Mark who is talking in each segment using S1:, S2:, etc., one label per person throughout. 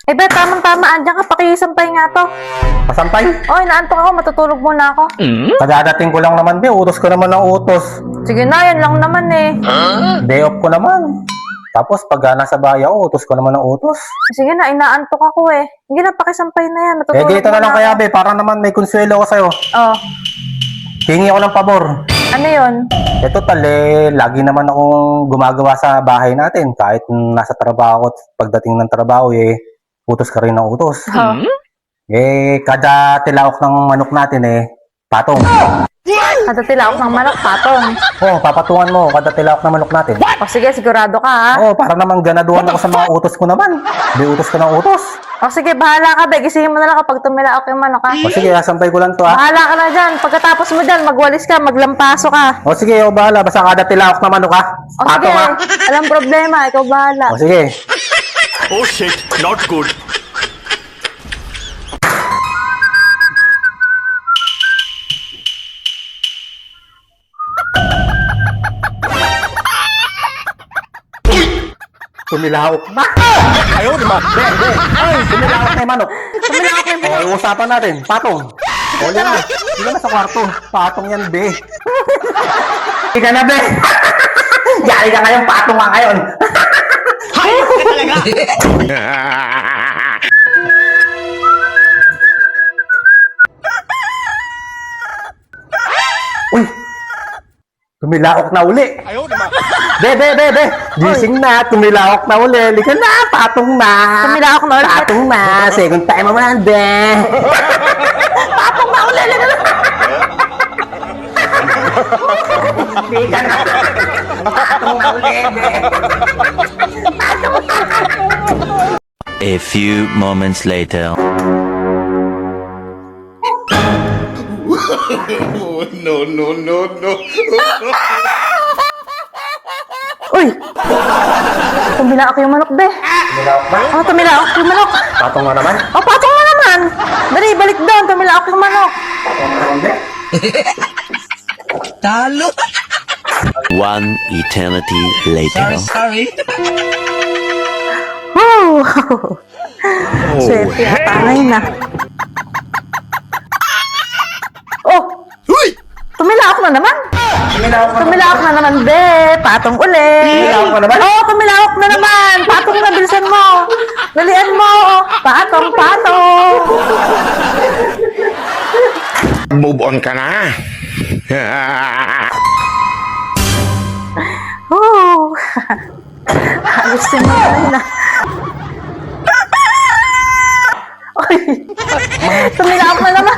S1: Eh, be, tamang-tama. Andiyan ka, pakisampay nga to.
S2: Pasampay?
S1: Oy, naantok ako. Matutulog muna ako.
S2: Kadadating ko lang naman, be. Utos ko naman ng utos.
S1: Sige na, yan lang naman eh.
S2: Day off ko naman. Tapos, pag nasa bahay ako, utos ko naman ng utos.
S1: Sige na, inaantok ako eh. Sige na, pakisampay na yan. Matutulog
S2: Ganito na lang
S1: muna
S2: kaya,
S1: ako.
S2: be. Para naman may konsuelo ko sa'yo.
S1: Oh,
S2: Hingi ako ng pabor.
S1: ano yun?
S2: Ito tali, lagi naman akong gumagawa sa bahay natin. Kahit nasa trabaho at pagdating ng trabaho, utos ka rin ng utos.
S1: Oh.
S2: Kada tilawak ng manok natin, patong.
S1: Kada tilaok ng manok, patong.
S2: Papatungan mo kada tilawak ng manok natin.
S1: O sige, sigurado ka ha?
S2: Para naman ganaduhan ako sa mga utos ko naman. May utos ko ng utos.
S1: O sige, bahala ka be. Gisingin mo na lang kapag tumilaok yung manok ha?
S2: Sige, sampay ko lang to, ha.
S1: Bahala ka na dyan. Pagkatapos mo dyan, magwalis ka, maglampaso ka.
S2: Sige, bahala. Basta kada tilawak ng manok, ha.
S1: O sige,
S2: Patong, ha.
S1: walang problema. Ikaw bahala.
S2: Sige.
S3: Oh shit, not good.
S2: Tumilawak na. Ayaw, di ba? Tumilawak na yung manok.
S1: Tumilaok na yung manok.
S2: Usapan natin. Patong. Oli na. Hindi naman sa kwarto. Patong yan, be. Hindi ka na, be. Yari ka ngayon. Patong ka ngayon.
S3: Hayop ka talaga.
S2: Uy. Tumilawak na uli.
S3: Ayaw naman.
S2: Be. Gising na. Tumilawak na uli. Lika na. Patong na.
S1: Tumilaok na ulit.
S2: Patong na. Second time naman, be. Patong na uli. Lika na. Lika na. Patong na uli, be.
S4: A few moments later.
S3: No.
S1: Uy! Tumilaok yung manok be.
S2: Tumilawak ba?
S1: O, tumilaok yung manok.
S2: Patong na naman.
S1: O, patong na naman. Dali, balik doon. Tumilaok yung manok.
S2: Patong na naman, be.
S4: One eternity later.
S1: Woo! Swerte yata ngayon na. Oh! Tumilaok na naman. Tumilaok na naman, be. Patong uli.
S2: Tumilaok na naman?
S1: Oo, tumilaok na naman. Patong na, bilisan mo. Dalian mo. Patong.
S3: Move on ka na.
S1: Oh! Alisin mo na. Ay! Tumilaok na naman.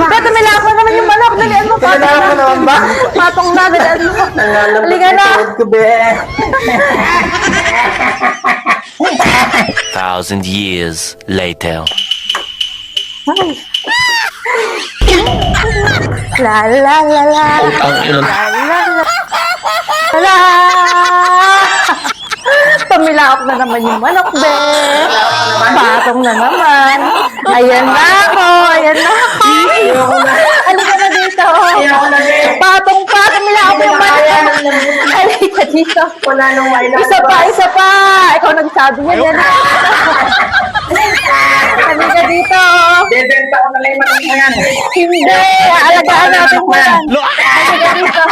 S1: Be, tumilaok na naman yung manok. Dalian mo.
S2: Tumilaok na naman ba?
S1: Patong na, dalian mo. Halika na.
S2: Ko, be.
S4: 1,000 years later.
S1: Ay. La la la la. La la la. La. Tumilaok na naman yung manok, be. Patong na naman. Ayan na ako. Halika na dito. Patong pa. Tumilaok yung manok. Halika dito. Isa pa. Ikaw nagsabi yan. Halika dito.
S2: Bebenta ko na lang yung manok na yan.
S1: Hindi. Alagaan natin mo yan. Halika dito.